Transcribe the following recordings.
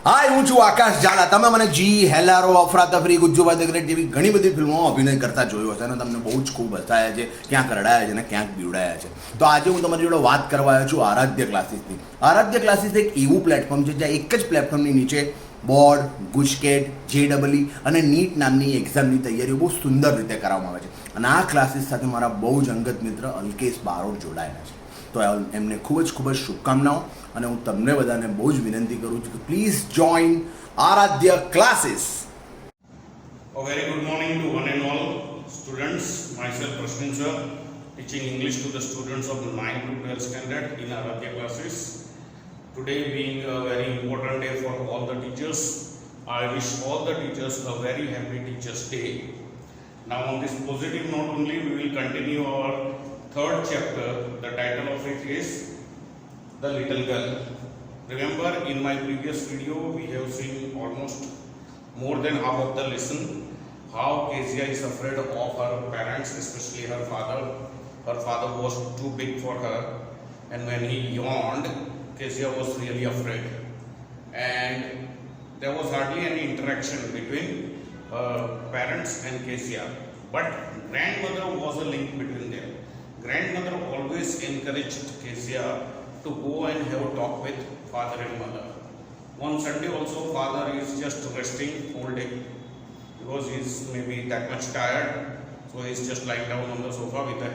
હાય, હું છું આકાશ ઝાલા. તમે મને જી, હેલારો, અફરાતફરી, ગુજ્જુભાઈ ધ ગ્રેટ જેવી ઘણી બધી ફિલ્મોમાં અભિનય કરતા જોયો હશે અને તમને બહુ જ ખૂબ હસાયા છે, ક્યાંક રડાયા છે અને ક્યાંક બીવડાયા છે. તો આજે હું તમારી જોડે વાત કરવા આવ્યો છું આરાધ્ય ક્લાસીસની. આરાધ્ય ક્લાસીસ એક એવું પ્લેટફોર્મ છે જ્યાં એક જ પ્લેટફોર્મની નીચે બોર્ડ, ગુજકેટ, JEE અને નીટ નામની એક્ઝામની તૈયારીઓ બહુ સુંદર રીતે કરવામાં આવે છે. અને આ ક્લાસીસ સાથે મારા બહુ જ અંગત મિત્ર અલ્કેશ બારોટ જોડાયેલા છે. તો એમને ખૂબ જ શુભકામનાઓ અને હું તમને બધાને બહુ જ વિનંતી કરું છું કે please join Aaradhya classes. A very good morning to one and all students. Myself Prashmin sir, teaching English to the students of 9 to 12 standard in Aradhya classes. Today being a very important day for all the teachers, I wish all the teachers a very happy Teachers Day. Now on this positive note only, we will continue our third chapter. The title of it is The Little Girl. Remember, in my previous video we have seen almost more than half of the lesson how Kezia is afraid of her parents, especially her father. Her father was too big for her, and when he yawned, Kezia was really afraid, and there was hardly any interaction between parents and Kezia, but grandmother was a link between them. Grandmother always encouraged Kezia to go and have a talk with father and mother. One Sunday also, father is just resting all day because he is maybe that much tired, so he is just lying down on the sofa with a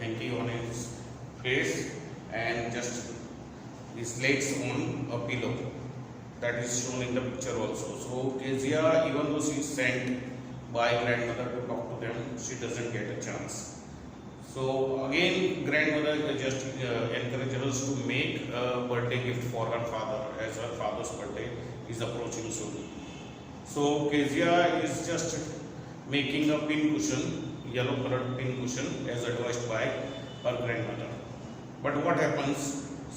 hanky on his face and just his legs on a pillow. That is shown in the picture also. So Kezia, even though she is sent by grandmother to talk to them, she doesn't get a chance. So again, grandmother just encourages us to make a birthday gift for her father, as her father's birthday is approaching soon. So Kezia is just making a pin cushion, yellow colored pin cushion, as advised by her grandmother. But what happens?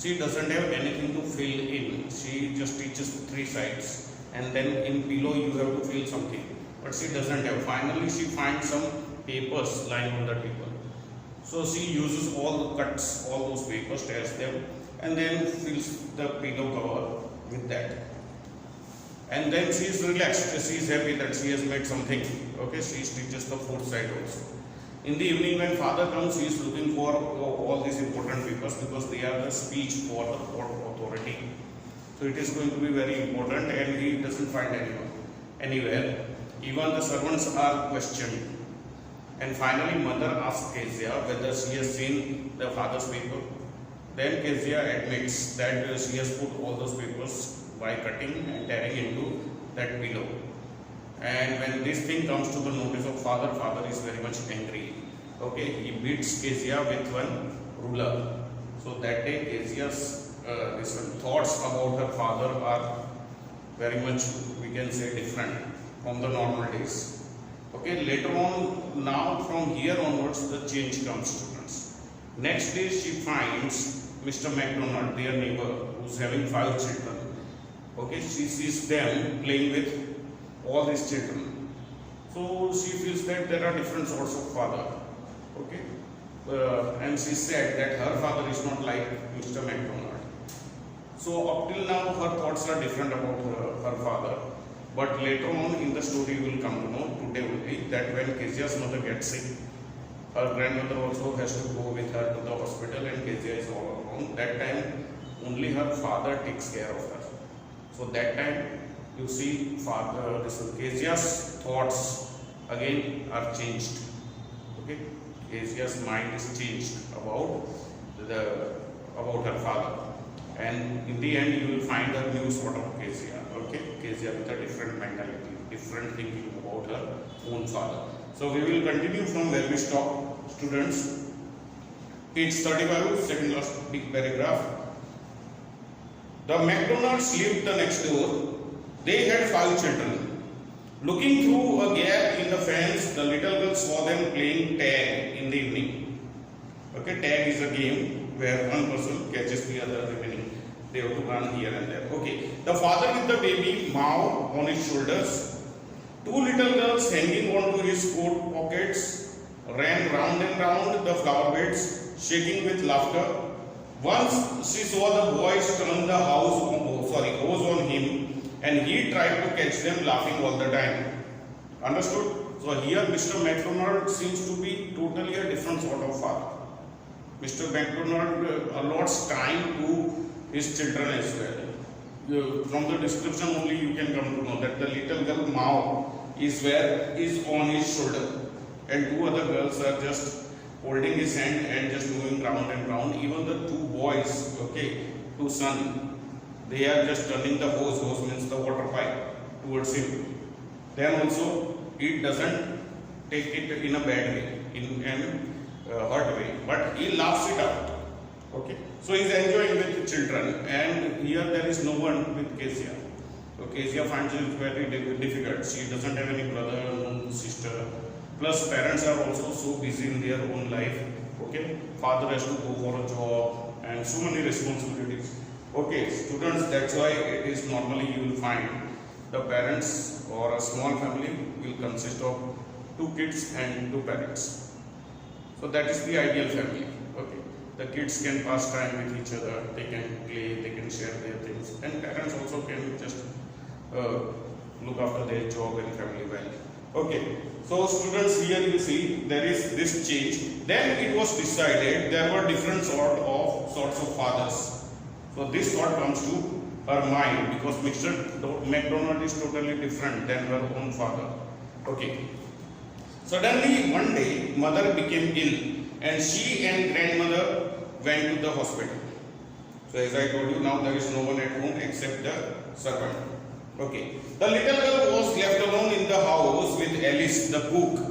She doesn't have anything to fill in. She just teaches 3 sides, and then in pillow you have to fill something. But she doesn't have. Finally, she finds some papers lying on the table. So she uses cuts all those papers, tears them, and then fills the pillow cover with that. And then she is relaxed. She is happy that she has made something. Okay, she stitches the 4th side also. In the evening when father comes, he is looking for all these important papers because they are the speech for the court authority. So it is going to be very important, and he doesn't find anyone anywhere. Even the servants are questioned. And finally, mother asks Kezia whether she has seen the father's paper. Then Kezia admits that she has put all those papers by cutting and tearing into that pillow. And when this thing comes to the notice of father, father is very much angry. Okay, he beats Kezia with one ruler. So that day, Kezia's thoughts about her father are very much, we can say, different from the normal days. Okay, later on, now from here onwards, the change comes, students. Next day, she finds Mr. McDonald, their neighbor, who's having 5 children. Okay, she sees them playing with all these children. So she feels that there are different sorts of father. Okay, and she said that her father is not like Mr. McDonald. So up till now, her thoughts are different about her father. But later on in the story, you will come to know today only that when Kezia's mother gets sick, her grandmother also has to go with her to the hospital, and Kezia is all alone. That time, only her father takes care of her. So that time, you see, Kezia's thoughts again are changed. Okay, Kezia's mind is changed about her father, and in the end, you will find a new sort of Kezia. Okay, Kezia with a different mentality, different thinking about her own father. So we will continue from where we stop, students. Page 35, second last big paragraph. The McDonalds lived the next door. They had 5 children. Looking through a gap in the fence, the little girl saw them playing tag in the evening. Okay, tag is a game where one person catches the other remaining. They have to run here and there. Okay, the father with the baby Mao on his shoulders, 2 little girls hanging onto his coat pockets, ran round and round the flower beds, shaking with laughter. Once she saw the boys turn the hose on him and he tried to catch them laughing all the time. Understood? So here Mr. McDonald seems to be totally a different sort of father. Mr. McDonald allots time to his children as well. From the description only you can come to know that the little girl Mao is on his shoulder, and two other girls are just holding his hand and just moving round and round. Even the two boys, two sons, they are just turning the hose means the water pipe towards him. Then also he doesn't take it in a bad way, in an hurt way, but he laughs it out. So he is enjoying with the children, and here there is no one with Kezia. So Kezia finds it very difficult. She doesn't have any brother, no sister. Plus parents are also so busy in their own life. Father has to go for a job and so many responsibilities. Students, that's why it is normally you will find the parents or a small family will consist of 2 kids and 2 parents. So that is the ideal family. The kids can pass time with each other, they can play, they can share their things, and parents also can just look after their job and family well. So students, here you see there is this change. Then it was decided there were different sorts of fathers. So this thought comes to her mind because Mr. McDonald is totally different than her own father. Suddenly one day mother became ill, and she and grandmother went to the hospital. So as I told you, now there is no one at home except the servant. The little girl was left alone in the house with Alice, the cook.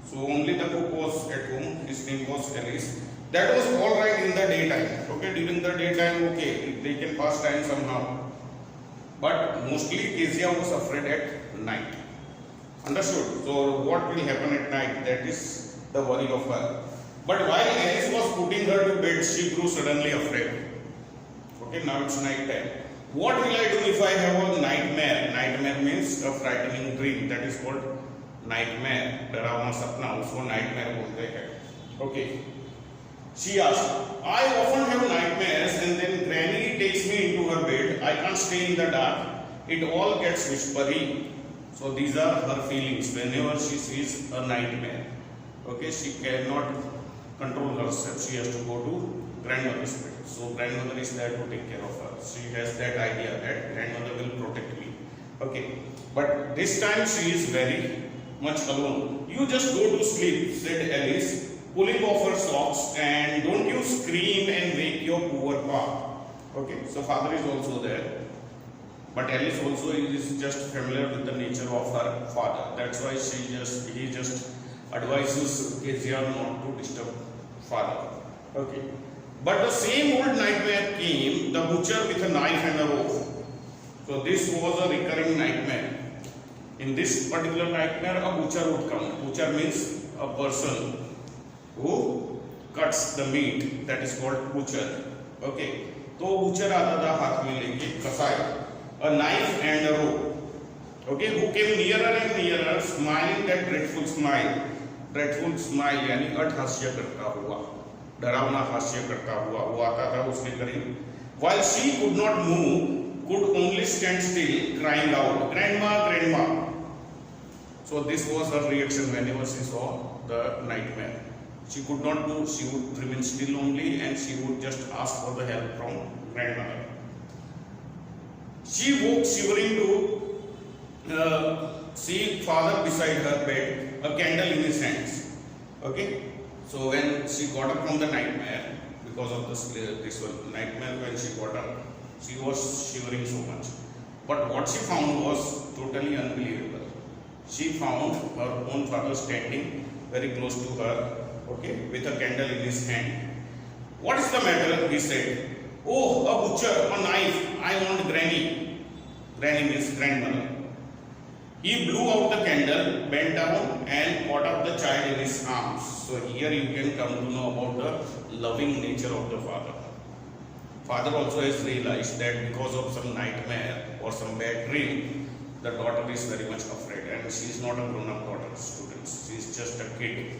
So only the cook was at home. His name was Alice. That was all right in the daytime. During the daytime, they can pass time somehow. But mostly Kezia was afraid at night. Understood? So what will happen at night? That is the worry of her. But while Alice was putting her to bed, she grew suddenly afraid. Now it's night time. What will I do if I have a nightmare? Nightmare means a frightening dream. That is called nightmare. डरावना सपना, उसको nightmare बोलते हैं. She asked, I often have nightmares and then Granny takes me into her bed. I can't stay in the dark. It all gets whispery. So these are her feelings whenever she sees a nightmare. She cannot control herself. She has to go to grandmother's bed. So grandmother is there to take care of her. She has that idea that grandmother will protect me. But this time she is very much alone. You just go to sleep, said Alice, pulling off her socks, and don't you scream and wake your poor pa. So father is also there. But Alice also is just familiar with the nature of her father. That's why he just advises Kezia not to disturb father. But the same old nightmare came, the butcher with a knife and a rope. So this was a recurring nightmare. In this particular nightmare, a butcher would come. Butcher means a person who cuts the meat. That is called butcher. तो butcher आता था हाथ में लेके कसाई, a knife and a rope. Who came nearer and nearer, smiling that dreadful smile. Dreadful smile यानी अट्टहास्य करता हुआ, डरावना हास्य करता हुआ वो आता था उसके करीब. While she could not move, could only stand still, crying out, "Grandma, grandma!" So this was her reaction whenever she saw the nightmare. She could not move. She would remain still only, and she would just ask for the help from grandmother. She woke shivering to see father beside her bed, a candle in his hands. So when she got up from the nightmare, because of this nightmare, when she got up, she was shivering so much. But what she found was totally unbelievable. She found her own father standing very close to her, with a candle in his hand. What is the matter? He said. Oh, a butcher, a knife. I want Granny. Granny means grandmother. He blew out the candle, bent down, and caught up the child in his arms. So here you can come to know about the loving nature of the father. Father also has realized that because of some nightmare or some bad dream, the daughter is very much afraid, and she is not a grown-up daughter, students. She is just a kid.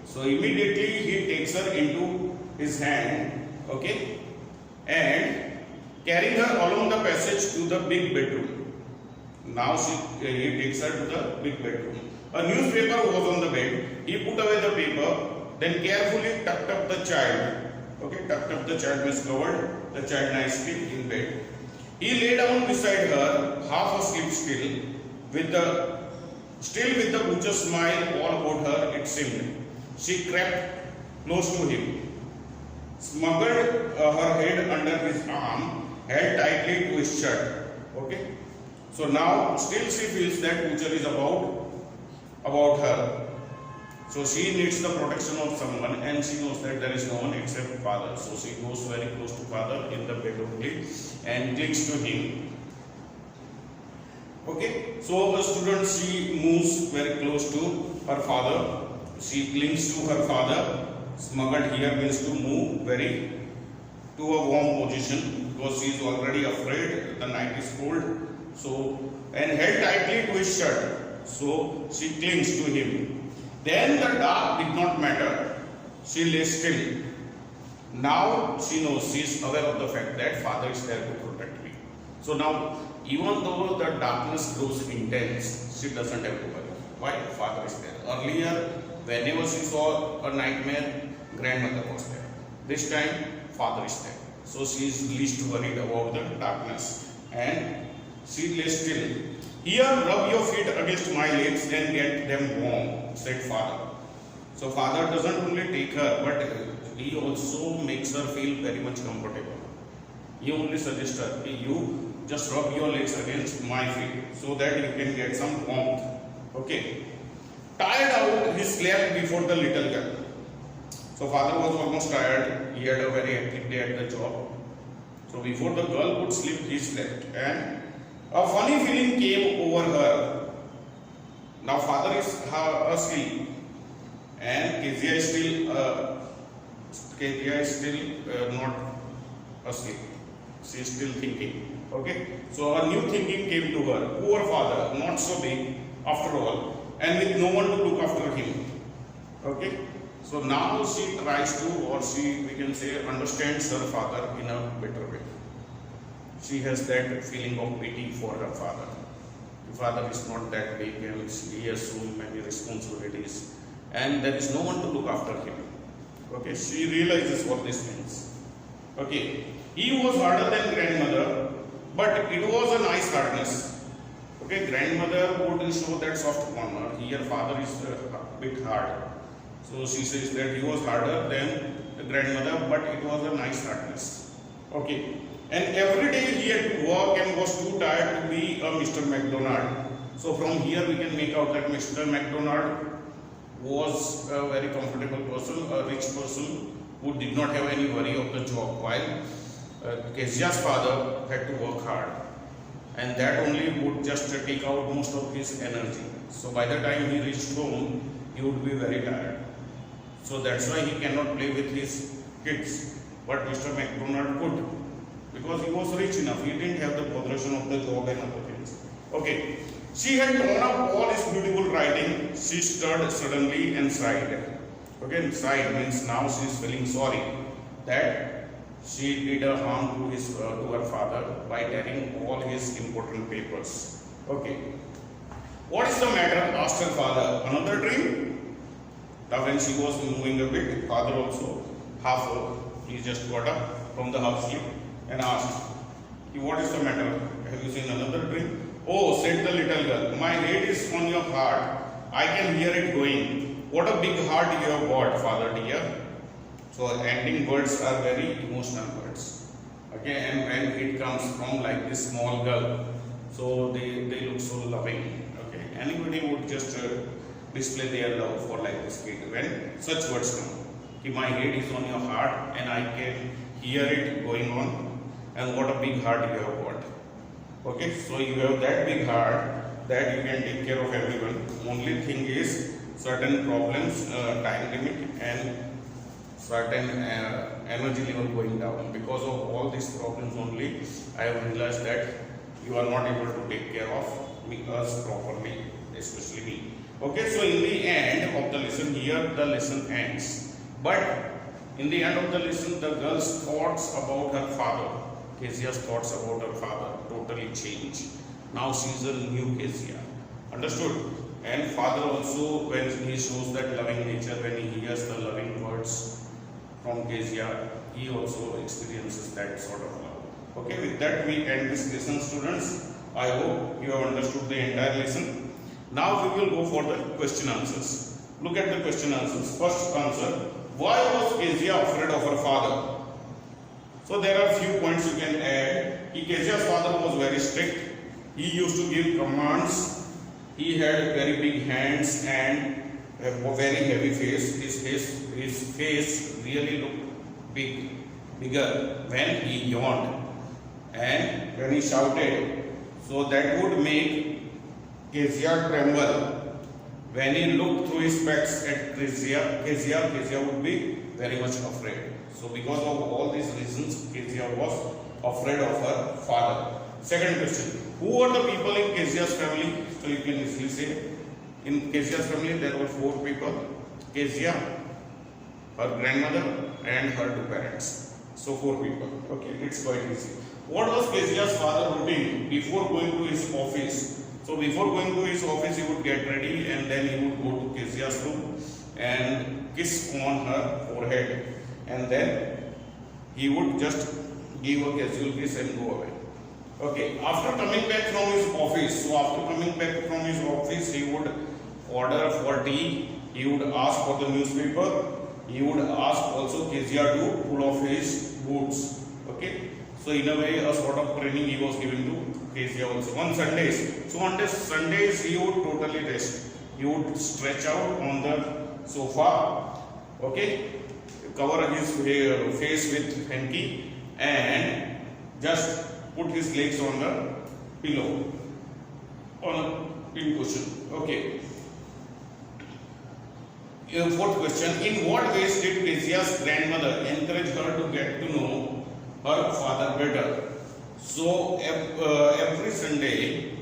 So immediately he takes her into his hand, and carrying her along the passage to the big bedroom. Now he takes her to the big bedroom. A newspaper was on the bed. He put away the paper, then carefully tucked up the child. Okay, tucked up the child means covered the child nicely in bed. He lay down beside her, half asleep with the butcher smile all about her, it seemed. She crept close to him, smuggled her head under his arm, held tightly to his shirt. Okay, so now still she feels that butcher is about her. So she needs the protection of someone, and she knows that there is no one except father. So she goes very close to father in the bed only and clings to him. Okay, so student, she moves very close to her father. She clings to her father. Smuggled here means to move very to a warm position because she is already afraid. The night is cold. So and held tightly to his shirt. So she clings to him. Then the dark did not matter. She lay still. Now she knows, she is aware of the fact that father is there to protect me. So now, even though the darkness grows intense, she doesn't have to worry. Why? Father is there. Earlier, whenever she saw a nightmare, grandmother was there. This time, father is there. So she is least worried about the darkness. And she lay still. Here, rub your feet against my legs and get them warm, said father. So father doesn't only take her, but he also makes her feel very much comfortable. He only suggests her, you just rub your legs against my feet so that you can get some warmth. Okay. Tired out, he slept before the little girl. So father was almost tired. He had a very hectic day at the job. So before the girl could sleep, he slept. And a funny feeling came over her. Now father is asleep, and Kezia is still not asleep. She is still thinking. Okay, so a new thinking came to her. Poor father, not so big after all, and with no one to look after him. Okay, so now she tries to, or we can say, understands her father in a better way. She has that feeling of pity for her father. The father is not that big and he has so many responsibilities and there is no one to look after him. Okay, she realizes what this means. Okay, he was harder than grandmother, but it was a nice hardness. Okay, grandmother would show that soft corner. Here father is a bit hard. So she says that he was harder than the grandmother, but it was a nice hardness. Okay. And every day he had to work and was too tired to be a Mr. McDonald. So from here we can make out that Mr. McDonald was a very comfortable person, a rich person who did not have any worry of the job, while Kezia's father had to work hard. And that only would just take out most of his energy. So by the time he reached home, he would be very tired. So that's why he cannot play with his kids. But Mr. McDonald could, because he was rich enough. He didn't have the botheration of the job and other things. Okay. She had torn up all his beautiful writing. She stirred suddenly and sighed. Okay, sighed means now she is feeling sorry that she did a harm to her father by tearing all his important papers. Okay. What is the matter? Asked her father. Another dream? Now when she was moving a bit, father also he just got up from the half sleep and asked, what is the matter? Have you seen another dream? Oh, said the little girl, my head is on your heart. I can hear it going. What a big heart you have got, father dear. So ending words are very emotional words. Okay, and when it comes from like this small girl, so they look so loving. Okay, anybody would just display their love for like this kid when such words come. My head is on your heart and I can hear it going on, and what a big heart you have got. Okay, so you have that big heart that you can take care of everyone. Only thing is certain problems, time limit and certain energy level going down. Because of all these problems only, I have realized that you are not able to take care of us properly, especially me. Okay, so in the end of the lesson, here the lesson ends. But in the end of the lesson, the girl's thoughts about her father Kezia's thoughts about her father totally changed. Now she is a new Kezia. Understood? And father also, when he shows that loving nature, when he hears the loving words from Kezia, he also experiences that sort of love. Okay, with that we end this lesson, students. I hope you have understood the entire lesson. Now we will go for the question answers. Look at the question answers. First answer, why was Kezia afraid of her father? So there are few points you can add. Kezia's father was very strict. He used to give commands. He had very big hands and a very heavy face. His face really looked bigger when he yawned and when he shouted. So that would make Kezia tremble. When he looked through his specs at Kezia would be very much afraid. So because of all these reasons, Kezia was afraid of her father. Second question, who are the people in Kezia's family? So you can easily say, in Kezia's family there were 4 people. Kezia, her grandmother and her 2 parents. So 4 people. Okay, it's quite easy. What was Kezia's father routine before going to his office? So before going to his office, he would get ready and then he would go to Kezia's room and kiss on her forehead. And then he would just give a casual kiss and go away. Okay, after coming back from his office, he would order for tea, he would ask for the newspaper, he would ask also Kezia to pull off his boots. Okay, so in a way, a sort of training he was giving to Kezia also on Sundays. So on Sundays, he would totally rest. He would stretch out on the sofa, okay, cover his face with hanky and just put his legs on the pillow, on a pin cushion. Okay. Fourth question, in what ways did Kezia's grandmother encourage her to get to know her father better? So every Sunday,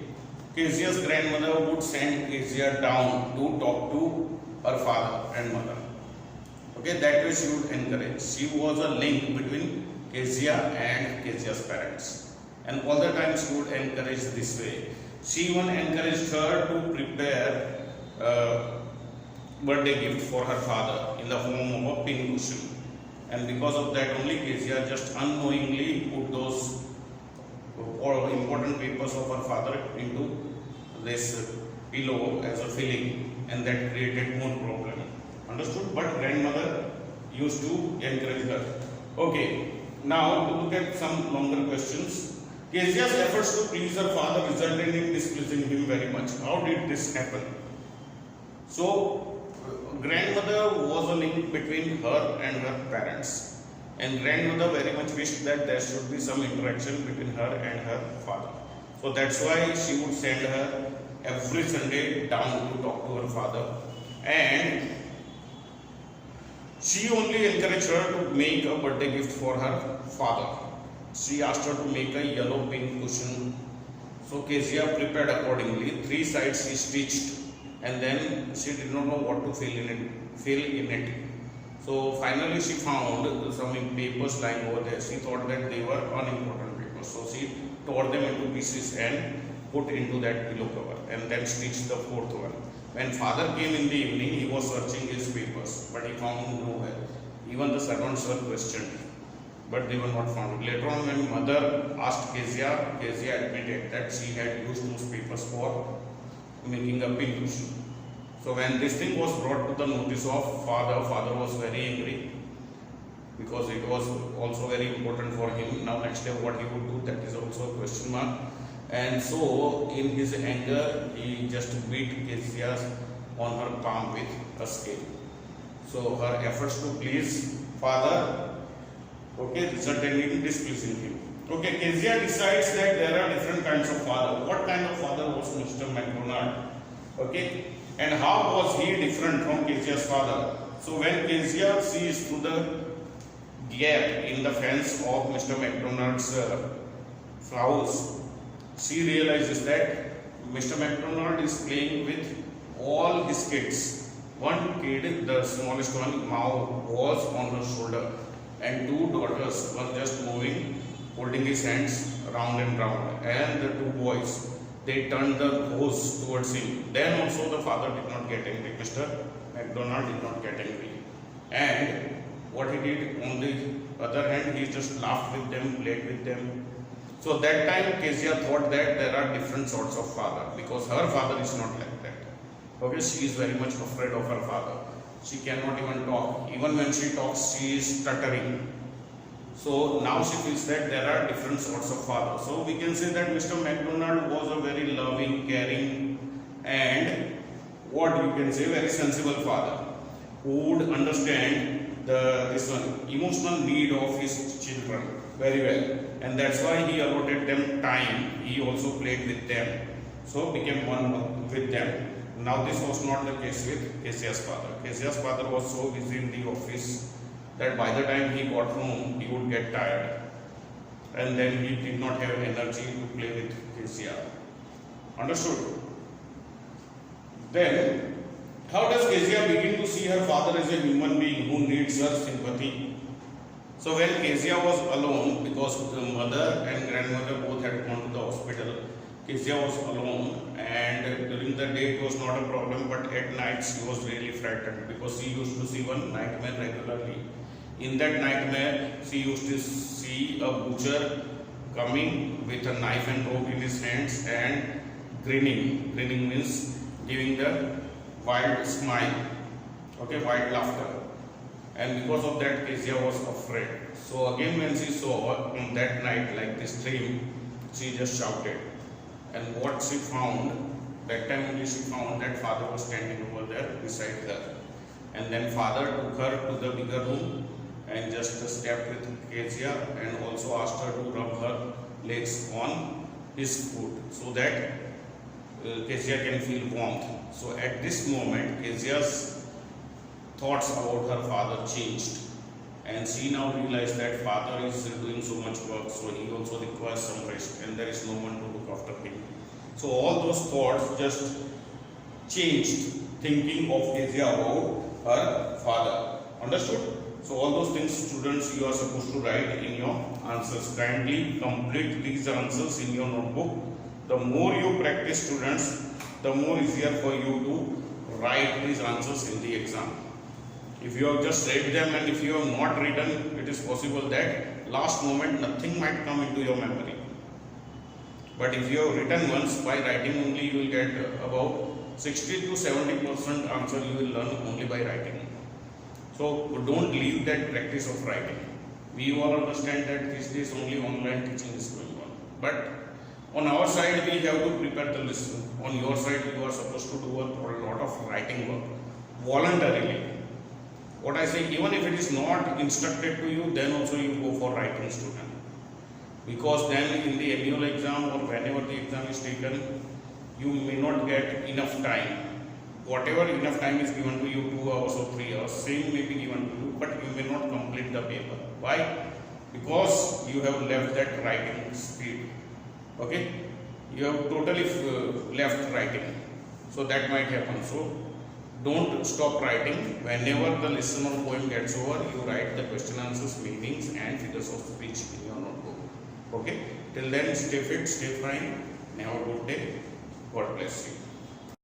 Kezia's grandmother would send Kezia down to talk to her father and mother. Okay, that way she would encourage. She was a link between Kezia and Kezia's parents. And all the time she would encourage this way. She even encouraged her to prepare birthday gift for her father in the form of a pin cushion. And because of that only, Kezia just unknowingly put those important papers of her father into this pillow as a filling, and that created more problem. Understood? But grandmother used to encourage her. Okay, now to look at some longer questions. Kezia's efforts to please her father resulted in displeasing him very much. How did this happen? So, grandmother was a link between her and her parents. And grandmother very much wished that there should be some interaction between her and her father. So that's why she would send her every Sunday down to talk to her father. And she only encouraged her to make a birthday gift for her father. She asked her to make a yellow pink cushion. So Kezia prepared accordingly. 3 sides she stitched, and then she did not know what to fill in it. So finally she found some papers lying over there. She thought that they were unimportant papers. So she tore them into pieces and put into that pillow cover, and then stitched the 4th one. When father came in the evening, he was searching his papers, but he found nowhere. Even the servants were questioned, but they were not found. Later on, when mother asked Kezia, Kezia admitted that she had used those papers for making a pin cushion. So when this thing was brought to the notice of father, father was very angry because it was also very important for him. Now next day what he would do, that is also a question mark. And so in his anger, he just beat Kezia on her palm with a scale. So her efforts to please father, okay, resulted in displeasing him. Okay, Kezia decides that there are different kinds of father. What kind of father was Mr. McDonald? Okay, and how was he different from Kezia's father? So when Kezia sees through the gap in the fence of Mr. McDonald's house, she realizes that Mr. McDonald is playing with all his kids. One kid, the smallest one, Mao, was on her shoulder, and 2 daughters were just moving holding his hands round and round, and the two boys, they turned the hose towards him. Then also the father did not get angry. Mr. McDonald did not get angry. And what he did, on the other hand, he just laughed with them, played with them. So that time Kezia thought that there are different sorts of father, because her father is not like that. Okay, she is very much afraid of her father. She cannot even talk. Even when she talks, she is stuttering. So now she feels that there are different sorts of father. So we can say that Mr. McDonald was a very loving, caring, and what you can say, very sensible father, who would understand this emotional need of his children very well, and that's why he allotted them time. He also played with them, so became one with them. Now this was not the case with Kezia's father. Kezia's father was so busy in the office that by the time he got home, he would get tired, and then he did not have energy to play with Kezia. Understood? Then, how does Kezia begin to see her father as a human being who needs her sympathy? So when Kezia was alone, because the mother and grandmother both had gone to the hospital, Kezia was alone, and during the day it was not a problem, but at night she was really frightened because she used to see one nightmare regularly. In that nightmare, she used to see a butcher coming with a knife and rope in his hands and grinning. Grinning means giving the wild smile, okay, wild laughter. And because of that, Kezia was afraid. So again, when she saw on that night like this dream, she just shouted. And what she found, that time only she found that father was standing over there beside her. And then father took her to the bigger room and just stepped with Kezia and also asked her to rub her legs on his foot so that Kezia can feel warmth. So at this moment, Kezia's thoughts about her father changed, and she now realized that father is doing so much work, so he also requires some rest, and there is no one to look after him. So all those thoughts just changed thinking of Kezia about her father. Understood? So all those things, students, you are supposed to write in your answers. Kindly complete these answers in your notebook. The more you practice, students, the more easier for you to write these answers in the exam. If you have just read them and if you have not written, it is possible that last moment nothing might come into your memory. But if you have written once, by writing only you will get about 60 to 70% answer you will learn only by writing. So don't leave that practice of writing. We all understand that these days only online teaching is going on. But on our side, we have to prepare the lesson. On your side, you are supposed to do a lot of writing work voluntarily. What I say, even if it is not instructed to you, then also you go for writing, student. Because then in the annual exam or whenever the exam is taken, you may not get enough time. Whatever enough time is given to you, 2 hours or 3 hours, same may be given to you, but you may not complete the paper. Why? Because you have left that writing speed. Okay? You have totally left writing. So that might happen. So don't stop writing. Whenever the lesson or poem gets over, you write the question answers, meanings and figures of speech in your notebook. Okay? Till then, stay fit, stay fine, and have a good day. God bless you.